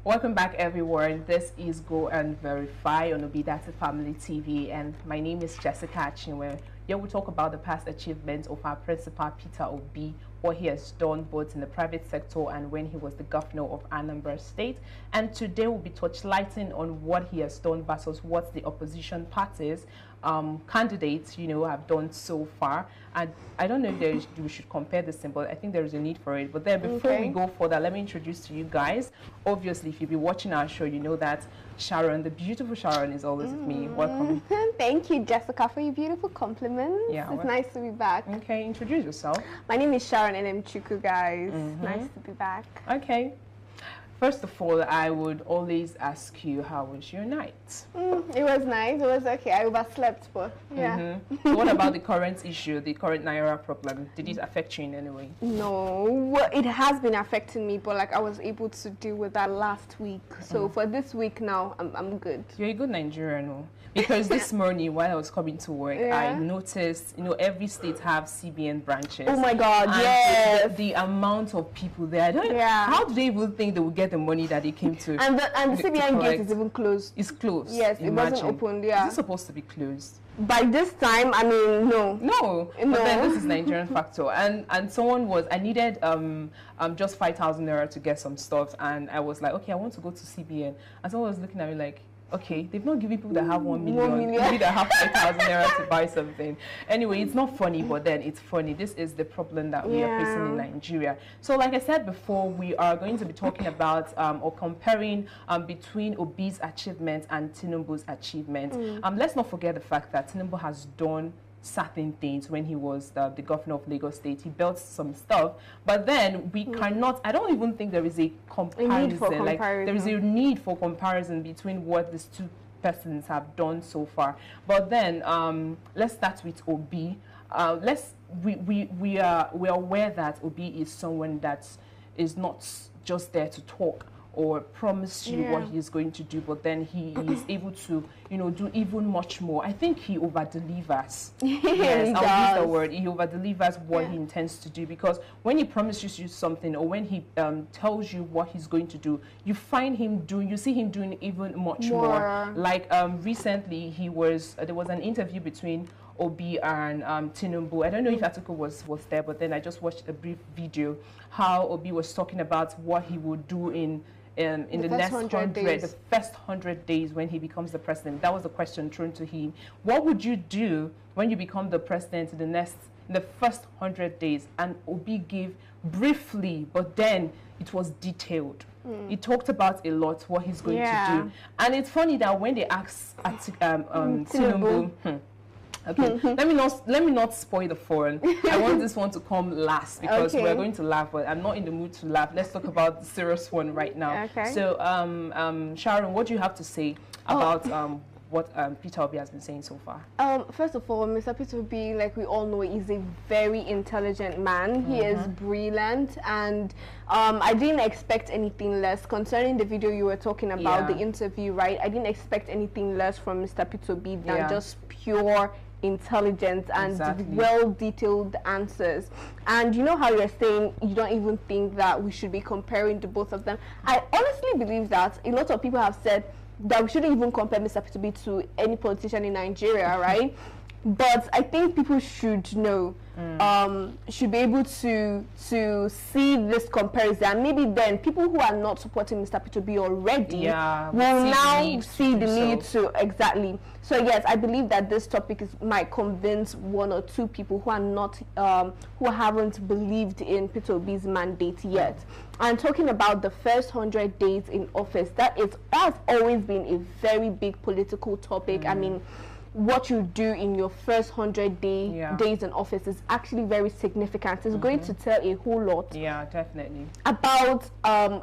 Welcome back, everyone. This is Go and Verify on Obidata Family TV, and my name is Jessica Chinwe. Here we talk about the past achievements of our principal, Peter Obi, what he has done both in the private sector and when he was the governor of Anambra State. And today we'll be touchlighting on what he has done versus what the opposition parties, candidates, have done so far. And I don't know if we should compare this thing, but I think there is a need for it. But then before we go further, let me introduce to you guys. Obviously, if you've been watching our show, you know that Sharon, the beautiful Sharon, is always with me. Welcome. Thank you, Jessica, for your beautiful compliments. Yeah, it's nice to be back. Okay, introduce yourself. My name is Sharon and Chuku, guys. Nice to be back. Okay. First of all, I would always ask you, how was your night? It was nice. It was okay. I overslept, but yeah. So what about the current issue, the current Naira problem? Did it affect you in any way? No, it has been affecting me, but like I was able to deal with that last week. So for this week now, I'm good. You're a good Nigerian, no? Because this morning while I was coming to work, I noticed, every state have CBN branches. Oh my God, and yes. The amount of people there, how do they even think they will get the money that they came to? And the CBN gate is even closed. It's closed. Yes, it wasn't opened, yeah. Is it supposed to be closed? By this time, I mean, no. But then this is Nigerian factor. And someone was, I needed just 5,000 naira to get some stuff, and I was like, okay, I want to go to CBN. And someone was looking at me like, okay, they've not given people that have 1 million, maybe that have 5,000 naira to buy something. Anyway, it's not funny, but then it's funny. This is the problem that we are facing in Nigeria. So like I said before, we are going to be talking about or comparing between Obi's achievements and Tinubu's achievements. Let's not forget the fact that Tinubu has done certain things when he was the governor of Lagos State. He built some stuff, but then we cannot, I don't even think there is a comparison. Like there is a need for comparison between what these two persons have done so far. But then let's start with Obi. We are aware that Obi is someone that is not just there to talk or promise you what he is going to do, but then he is able to, do even much more. I think he over-delivers. Yes, I'll use the word. He over-delivers what he intends to do, because when he promises you something or when he tells you what he's going to do, you see him doing even much more. Like recently, there was an interview between Obi and Tinubu. I don't know if Atiku was there, but then I just watched a brief video how Obi was talking about what he would do in the next 100 days. The first 100 days when he becomes the president. That was the question thrown to him. What would you do when you become the president in the first 100 days? And Obi gave briefly, but then it was detailed. He talked about a lot what he's going to do. And it's funny that when they asked Tinubu, okay, let me not spoil the fun. I want this one to come last because we're going to laugh, but I'm not in the mood to laugh. Let's talk about the serious one right now. So, Sharon, what do you have to say about what Peter Obi has been saying so far? First of all, Mr. Peter Obi, like we all know, is a very intelligent man. He is brilliant, and I didn't expect anything less. Concerning the video you were talking about, the interview, right? I didn't expect anything less from Mr. Peter Obi than just pure intelligence and well-detailed answers. And you know how you're saying you don't even think that we should be comparing the both of them. I honestly believe that a lot of people have said that we shouldn't even compare Mr. Peter Obi to any politician in Nigeria, right? But I think people should know, should be able to see this comparison. And maybe then people who are not supporting Mr. Peter Obi already will now see the need to, exactly. So yes, I believe that this topic might convince one or two people who are not, who haven't believed in Peter Obi's mandate yet. And talking about the first 100 days in office, that has always been a very big political topic. I mean, what you do in your first 100 days in office is actually very significant. It's going to tell a whole lot. Yeah, definitely. About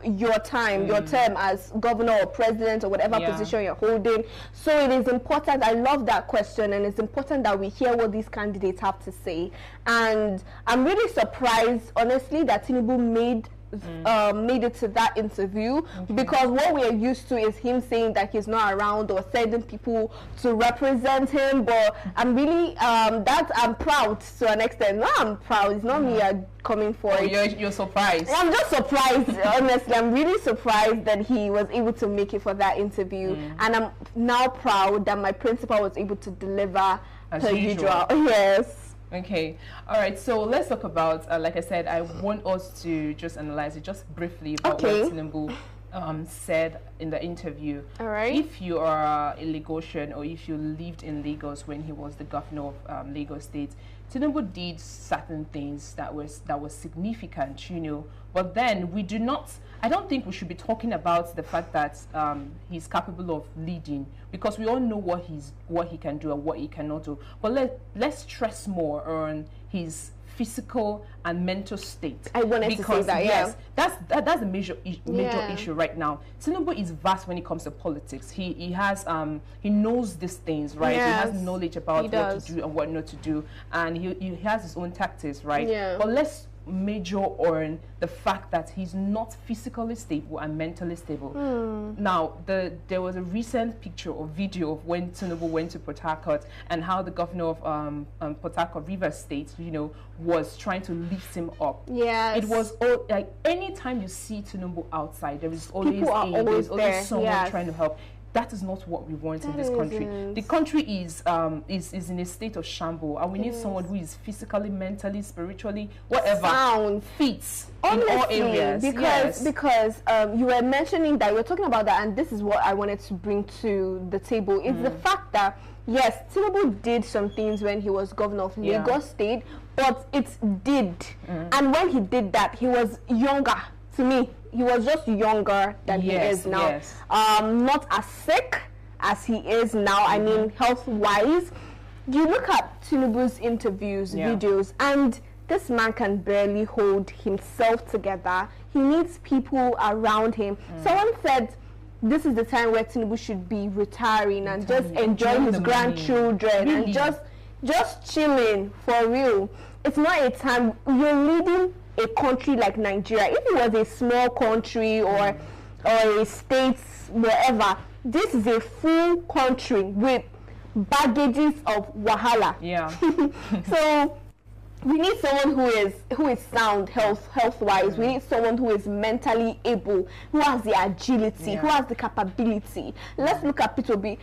your term as governor or president or whatever position you're holding. So it is important. I love that question, and it's important that we hear what these candidates have to say. And I'm really surprised, honestly, that Tinubu made made it to that interview, because what we're used to is him saying that he's not around or sending people to represent him. But I'm really I'm proud to an extent. No, I'm proud. It's not me coming for it. You're surprised. I'm just surprised. Honestly, I'm really surprised that he was able to make it for that interview, and I'm now proud that my principal was able to deliver as usual. Yes. Okay, all right, so let's talk about, like I said, I want us to just analyze it just briefly about what Tinubu said in the interview. All right. If you are a Lagosian, or if you lived in Lagos when he was the governor of Lagos State, Tinubu did certain things that was significant, you know, but then we do not, I don't think we should be talking about the fact that he's capable of leading, because we all know what he can do and what he cannot do. But let's stress more on his physical and mental state. I wanted to say that, yes, that's a major issue right now. Tinubu is vast when it comes to politics. He has he knows these things, right? Yes, he has knowledge about what to do and what not to do, and he has his own tactics, right? Yeah. But let's major on the fact that he's not physically stable and mentally stable. Now, there was a recent picture or video of when Tinubu went to Port Harcourt, and how the governor of Port Harcourt, Rivers State, you know, was trying to lift him up. Yes. It was like anytime you see Tinubu outside, there is always someone trying to help. That is not what we want in this country. The country is in a state of shambles, and we need someone who is physically, mentally, spiritually, whatever, sound, fits honestly, in all areas. Because you were mentioning that, you were talking about that, and this is what I wanted to bring to the table. It's the fact that, yes, Tinubu did some things when he was governor of Lagos State, but it did. And when he did that, he was younger. To me, he was just younger than he is now. Not as sick as he is now. I mean, health-wise. You look at Tinubu's interviews, videos, and this man can barely hold himself together. He needs people around him. Someone said this is the time where Tinubu should be retiring and just enjoying his grandchildren and just chilling, for real. It's not a time. You're leading a country like Nigeria. If it was a small country or a state, wherever, this is a full country with baggages of wahala. So we need someone who is sound health-wise. We need someone who is mentally able, who has the agility, who has the capability. Let's look at P2B.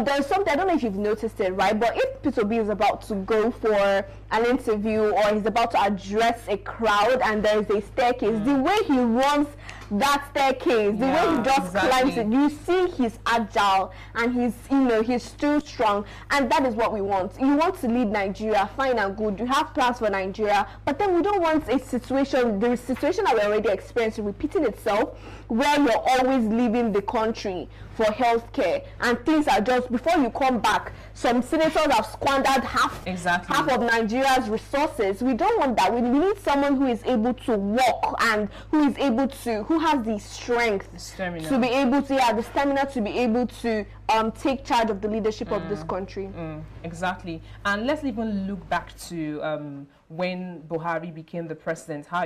There's something, I don't know if you've noticed it, right? But if P2B is about to go for an interview, or he's about to address a crowd, and there's a staircase, the way he runs that staircase, the way he just climbs it, you see he's agile, and he's still strong, and that is what we want. You want to lead Nigeria, fine and good. You have plans for Nigeria, but then we don't want the situation that we're already experiencing repeating itself, where you're always leaving the country for healthcare, and things are just, before you come back, some senators have squandered half of Nigeria's resources. We don't want that. We need someone who is able to walk, and who has the strength, to be able to, the stamina to be able to take charge of the leadership of this country. Exactly. And let's even look back to when Buhari became the president, how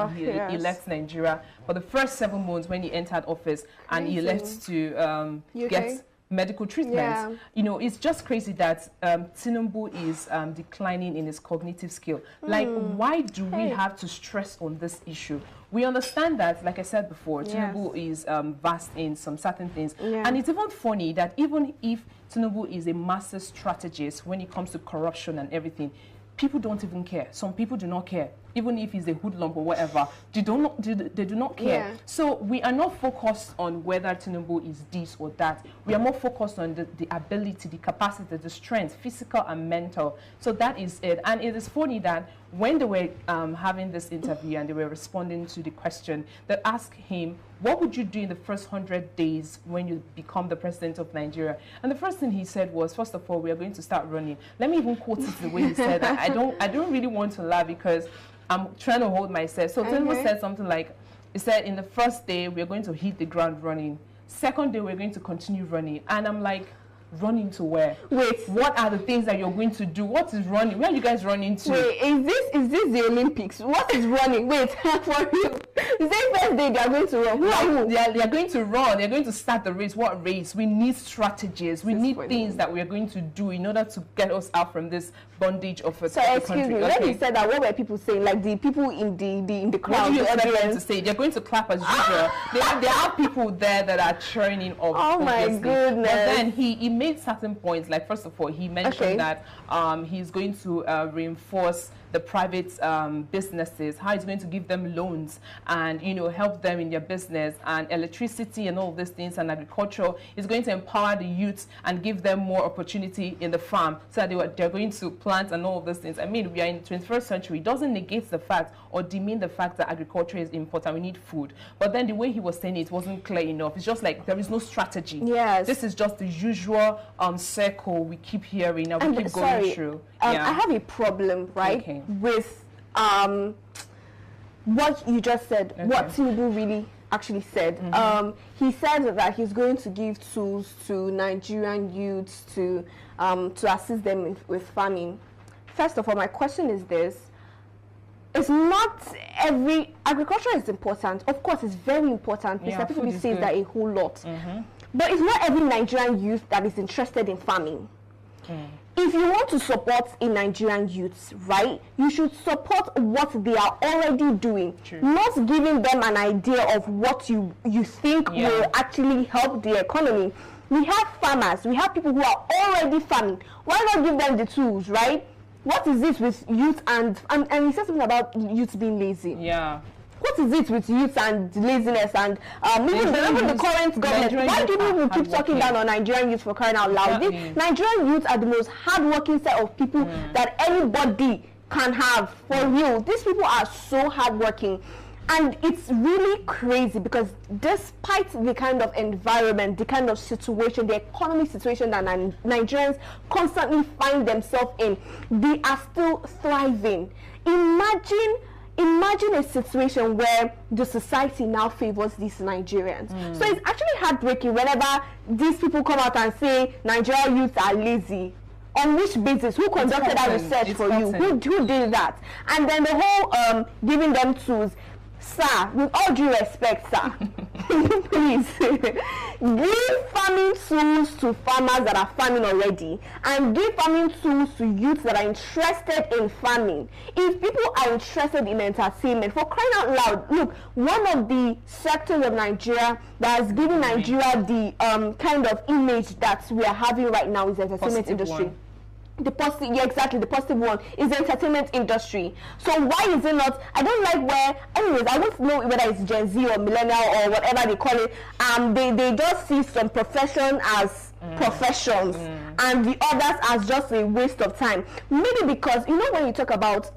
he left Nigeria for the first 7 months when he entered office, and he left to get medical treatment. You know, it's just crazy that Tinubu is declining in his cognitive skill. Like, why do we have to stress on this issue? We understand that, like I said before, Tinubu is vast in some certain things. And it's even funny that even if Tinubu is a master strategist when it comes to corruption and everything, people don't even care. Some people do not care. Even if he's a hoodlum or whatever, they do not care. So we are not focused on whether Tinubu is this or that. We are more focused on the ability, the capacity, the strength, physical and mental. So that is it. And it is funny that when they were having this interview and they were responding to the question, they asked him, what would you do in the first 100 days when you become the president of Nigeria? And the first thing he said was, first of all, we are going to start running. Let me even quote it the way he said that. I don't really want to laugh because I'm trying to hold myself. So Tinubu said something like, he said, in the first day, we're going to hit the ground running. Second day, we're going to continue running. And I'm like, running to where? Wait, what are the things that you're going to do? What is running? Where are you guys running to? Wait, is this the Olympics? What is running? Wait, for you. say first day they are going to run. Who are you? They are going to run. They are going to start the race. What race? We need strategies. We need things that we are going to do in order to get us out from this bondage of a so excuse me. When you said that, what were people saying? Like the people in the crowd. What do you expect them to say? They're going to clap as usual. There are people there that are churning up. Oh my goodness! But then he made certain points. Like first of all, he mentioned that he's going to reinforce the private businesses, how he's going to give them loans and, you know, help them in their business, and electricity and all of these things, and agriculture. He's going to empower the youth and give them more opportunity in the farm so that they're going to plant and all of those things. I mean, we are in the 21st century. It doesn't negate the fact or demean the fact that agriculture is important. We need food. But then the way he was saying it wasn't clear enough. It's just like there is no strategy. Yes. This is just the usual circle we keep hearing and we keep going through. I have a problem, right? With what you just said, what Tinubu really actually said. He said that he's going to give tools to Nigerian youths to assist them with farming. First of all, my question is this. It's not every... Agriculture is important. Of course, it's very important. Mr. People say that a whole lot. But it's not every Nigerian youth that is interested in farming. If you want to support a Nigerian youth, right, you should support what they are already doing, not giving them an idea of what you think will actually help the economy. We have farmers, we have people who are already farming. Why not give them the tools, right? What is this with youth and he said something about youth being lazy. What is it with youth and laziness and even the current government? Why do people keep talking down on Nigerian youth for crying out loud? Nigerian youth are the most hardworking set of people that anybody can have, for real. These people are so hardworking. And it's really crazy because despite the kind of environment, the kind of situation, the economic situation that Nigerians constantly find themselves in, they are still thriving. Imagine a situation where the society now favors these Nigerians. So it's actually heartbreaking whenever these people come out and say Nigerian youths are lazy. On which basis? Who conducted that research for you? Who did that? And then the whole giving them tools. Sir, with all due respect, sir, please give farming tools to farmers that are farming already, and give farming tools to youths that are interested in farming. If people are interested in entertainment, for crying out loud, look, one of the sectors of Nigeria that has given Nigeria the kind of image that we are having right now is the entertainment industry. The positive, exactly, the positive one is the entertainment industry. So why is it not? I don't like where, anyways, I don't know whether it's Gen Z or millennial or whatever they call it. They just see some profession as professions and the others as just a waste of time. Maybe because, you know, when you talk about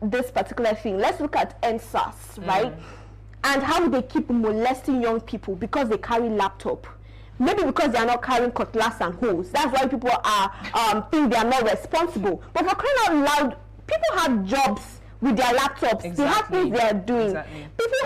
this particular thing, let's look at NSAS, right? And how they keep molesting young people because they carry laptop. Maybe because they are not carrying cutlass and hose. That's why people are think they are not responsible. But for crying out loud, people have jobs with their laptops. They have things they are doing. People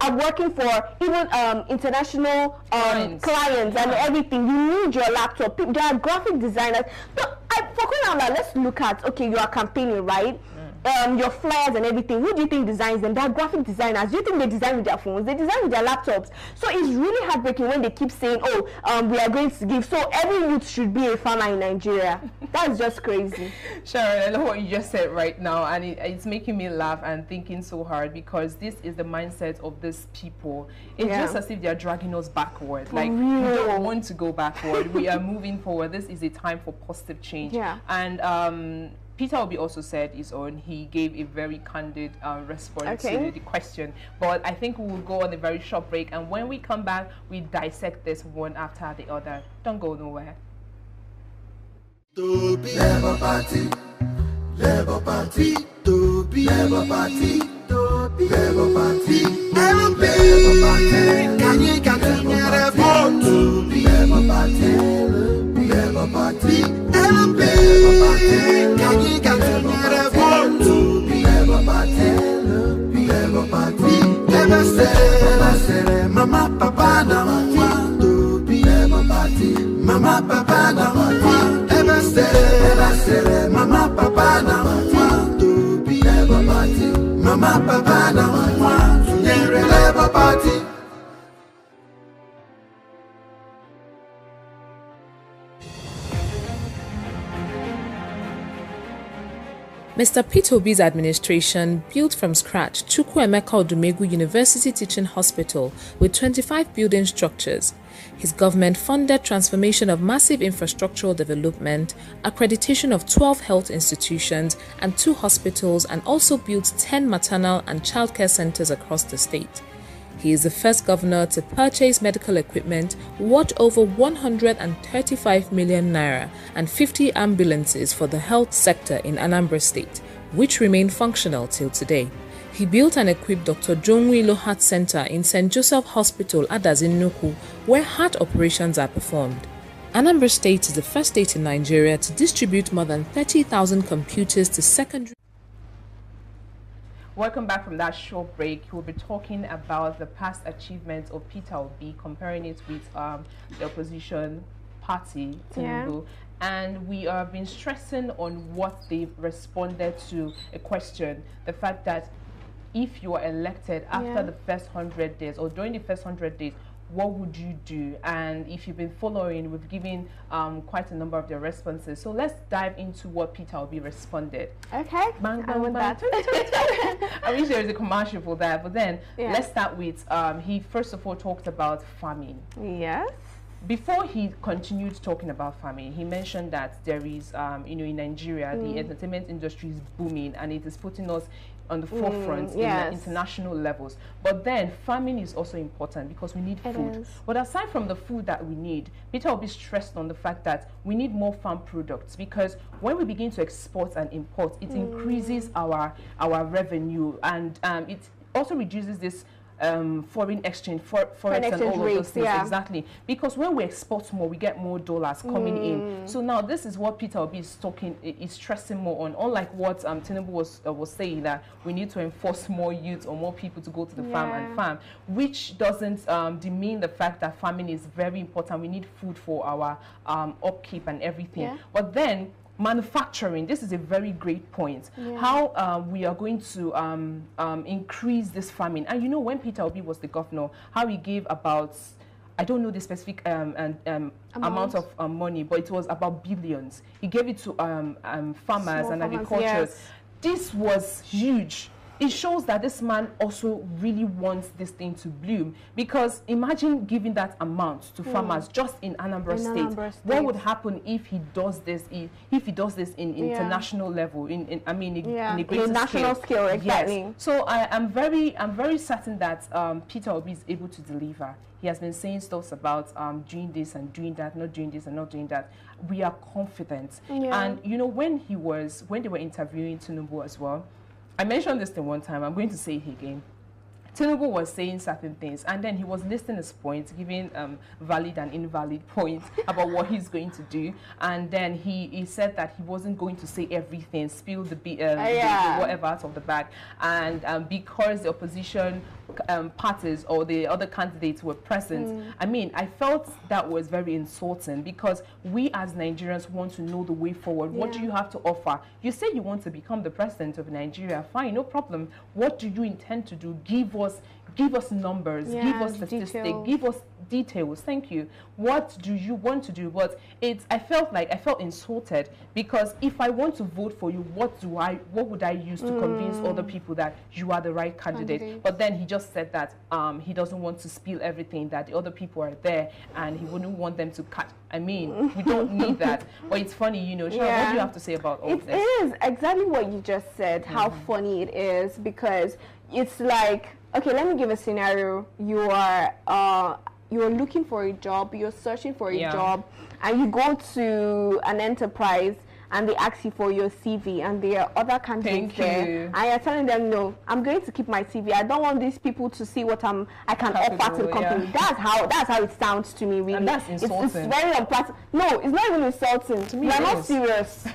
are working for even international clients and everything. You need your laptop. There are graphic designers. So for crying out loud, let's look at, okay, you are campaigning, right? Your flyers and everything. Who do you think designs them? They are graphic designers. Do you think they design with their phones? They design with their laptops. So it's really heartbreaking when they keep saying, oh, we are going to give. So every youth should be a farmer in Nigeria. That's just crazy. Sharon, I love what you just said right now, and it's making me laugh and thinking so hard because this is the mindset of these people. It's just as if they are dragging us backward. Like, we don't want to go backward. We are moving forward. This is a time for positive change. And Peter Obi also said his own. He gave a very candid response to the question. But I think we will go on a very short break. And when we come back, we dissect this one after the other. Don't go nowhere. Labour Party, Labour Party, Labour Party, Labour Party, LP, can you get a vote? Labour Party, Labour Party, LP, can you get a vote? Labour Party, Labour Party, Labour say, Mama Papa na want, Labour Party, Mama Papa na want, Labour say, Mama Papa na want, Labour Party, Mama Papa na want, Mr. Peter Obi's administration built from scratch Chukwuemeka Odumegwu University Teaching Hospital with 25 building structures. His government funded transformation of massive infrastructural development, accreditation of 12 health institutions and 2 hospitals, and also built 10 maternal and childcare centers across the state. He is the first governor to purchase medical equipment worth over 135 million naira and 50 ambulances for the health sector in Anambra State, which remain functional till today. He built and equipped Dr. Jonwilo Heart Center in St. Joseph Hospital, Adazinnuku, where heart operations are performed. Anambra State is the first state in Nigeria to distribute more than 30,000 computers to secondary. Welcome back from that short break. We'll be talking about the past achievements of Peter Obi, comparing it with the opposition party, Tinubu. And we have been stressing on what they've responded to a question, the fact that if you are elected after the first 100 days or during the first 100 days, what would you do? And if you've been following, we've given quite a number of their responses. So let's dive into what Peter Obi responded. Okay, bang, bang, bang. I wish there was a commercial for that, but then let's start with, he first of all talked about farming. Yes. Before he continued talking about farming, he mentioned that there is, you know, in Nigeria, the entertainment industry is booming and it is putting us on the forefront in the international levels. But then farming is also important because we need food. But aside from the food that we need, Peter Obi stressed on the fact that we need more farm products, because when we begin to export and import, it increases our revenue, and it also reduces this foreign exchange, forex and all of those things. Exactly, because when we export more, we get more dollars coming in. So now this is what Peter Obi is stressing more on, unlike what Tinubu was saying, that we need to enforce more youth or more people to go to the farm and farm, which doesn't demean the fact that farming is very important. We need food for our upkeep and everything. But then manufacturing, this is a very great point. How we are going to increase this farming. And you know, when Peter Obi was the governor, how he gave about, I don't know the specific amount of money, but it was about billions. He gave it to farmers and agriculture. This was huge. It shows that this man also really wants this thing to bloom, because imagine giving that amount to farmers just in Anambra State. What would happen if he does this? If he does this in international level, in a greater national scale, exactly. Yes. So I'm very certain that Peter Obi is able to deliver. He has been saying stuff about doing this and doing that, not doing this and not doing that. We are confident. And you know, when they were interviewing Tinubu as well, I mentioned this thing one time, I'm going to say it again. Tinubu was saying certain things, and then he was listing his points, giving valid and invalid points about what he's going to do. And then he said that he wasn't going to say everything, spill the whatever out of the bag. And because the opposition parties or the other candidates were present, I mean, I felt that was very insulting, because we as Nigerians want to know the way forward. What do you have to offer? You say you want to become the president of Nigeria, fine, no problem. What do you intend to do? Give us numbers, give us statistics, give us details. Thank you. What do you want to do? But I felt insulted, because if I want to vote for you, what would I use to convince other people that you are the right candidate? But then he just said that he doesn't want to spill everything, that the other people are there and he wouldn't want them to cut. I mean, we don't need that. But it's funny, you know. Sharon, what do you have to say about all this? It is exactly what you just said, how funny it is, because it's like, okay, let me give a scenario. You're looking for a job, you're searching for a job, and you go to an enterprise and they ask you for your CV, and there are other candidates there, and you're telling them, no, I'm going to keep my CV. I don't want these people to see what I can offer to the company. That's how it sounds to me, really. And that's insulting. It's very unpleasant. No, it's not even insulting. To me, you're not serious.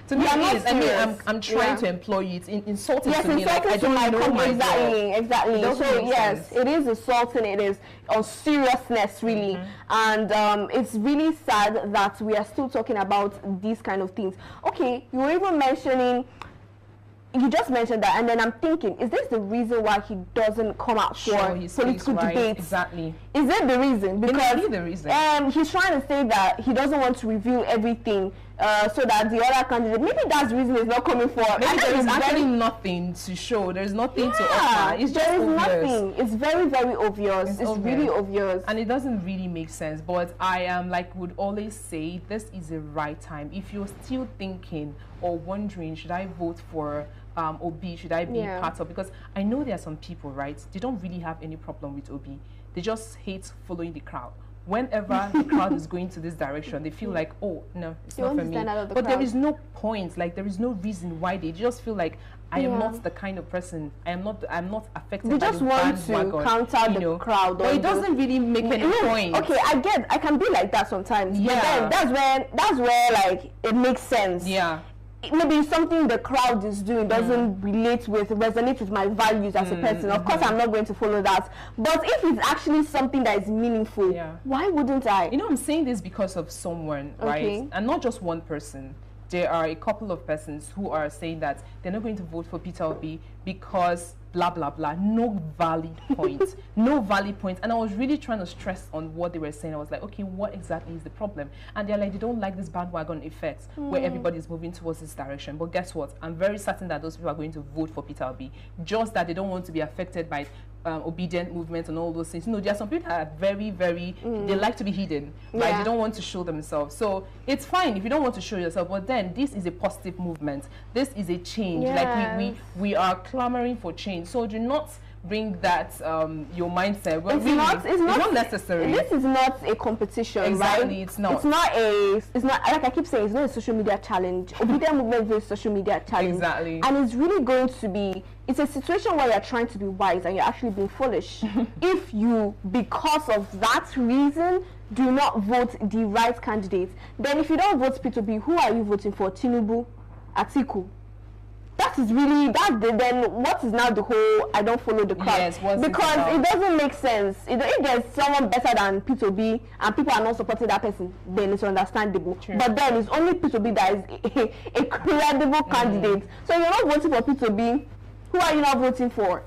To me, it is. I mean, I'm trying to employ you. It's insulting to me. Like, I don't know my job. Exactly. So yes, it is insulting. It is on seriousness, really. And it's really sad that we are still talking about these kind of things. Okay, you were even mentioning. You just mentioned that, and then I'm thinking, is this the reason why he doesn't come out for political debates? Exactly. Is that the reason? Because the reason. He's trying to say that he doesn't want to reveal everything so that the other candidate, maybe that's the reason it's not coming forward. Maybe there is actually nothing to show. There's nothing to offer. It's just nothing. It's very, very obvious. It's really obvious. And it doesn't really make sense. But I am would always say, this is the right time. If you're still thinking or wondering, should I vote for Obi, should I be part of, because I know there are some people, right, they don't really have any problem with Obi. They just hate following the crowd. Whenever the crowd is going to this direction, they feel like, oh, no, it's not for me. But there is no point, there is no reason why. They just feel like, I am not the kind of person, I'm not affected by the bandwagon. They just want to counter the crowd. But it doesn't really make any point. Okay, I can be like that sometimes. Yeah. But then that's where it makes sense. Yeah. Maybe something the crowd is doing doesn't resonate with my values as a person. Of course, I'm not going to follow that. But if it's actually something that is meaningful, why wouldn't I? You know, I'm saying this because of someone, right? And not just one person. There are a couple of persons who are saying that they're not going to vote for Peter Obi because blah, blah, blah. No valid point. No valid point. And I was really trying to stress on what they were saying. I was like, okay, what exactly is the problem? And they're like, they don't like this bandwagon effect where everybody's moving towards this direction. But guess what? I'm very certain that those people are going to vote for Peter Obi. Just that they don't want to be affected by obedient movement and all those things. You know, there are some people that are very, very, they like to be hidden. Right? They don't want to show themselves. So it's fine if you don't want to show yourself, but then this is a positive movement. This is a change. Like we are clamoring for change. So do not bring that your mindset. Well, it's not necessary. This is not a competition, exactly, right? It's not like I keep saying, it's not a social media challenge. Obedient movement is a social media challenge. Exactly. And it's really going to be, it's a situation where you're trying to be wise and you're actually being foolish. If you, because of that reason, do not vote the right candidate, then if you don't vote P2B, who are you voting for? Tinubu, Atiku? That is really then what is now the whole I don't follow the crowd? Yes, because it doesn't make sense. If there's someone better than P2B and people are not supporting that person, then it's understandable. True. But then it's only P2B that is a credible candidate. So you're not voting for P2B. Who are you not voting for?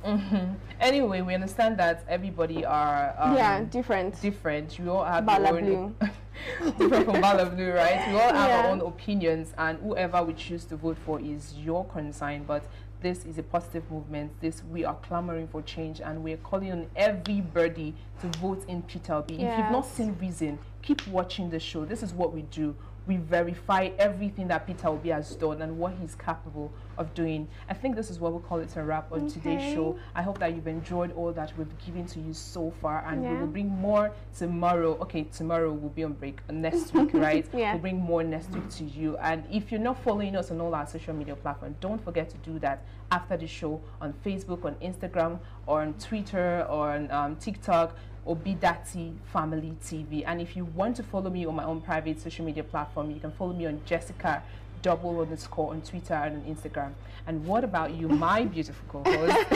Anyway, we understand that everybody are different. We all have our own different from Bala Blue, right? We all have our own opinions, and whoever we choose to vote for is your concern. But this is a positive movement. We are clamoring for change, and we're calling on everybody to vote in Peter Obi. If you've not seen reason, keep watching the show. This is what we do. We verify everything that Peter Obi has done and what he's capable of doing. I think this is what we'll call it a wrap on today's show. I hope that you've enjoyed all that we've given to you so far, and we will bring more tomorrow. Okay, tomorrow we'll be on break. Next week, right? We'll bring more next week to you. And if you're not following us on all our social media platforms, don't forget to do that after the show on Facebook, on Instagram, or on Twitter, or on TikTok. Obidati Family TV. And if you want to follow me on my own private social media platform, you can follow me on Jessica _ on Twitter and on Instagram. And what about you, my beautiful co-host?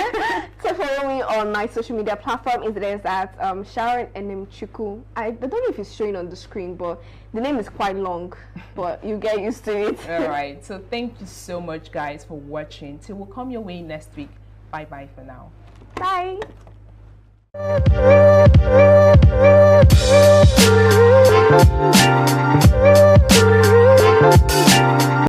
To follow me on my social media platform is at Sharon Enemchuku. I don't know if it's showing on the screen, but the name is quite long, but you get used to it. All right, so thank you so much, guys, for watching. Till we'll come your way next week. Bye bye for now. Bye.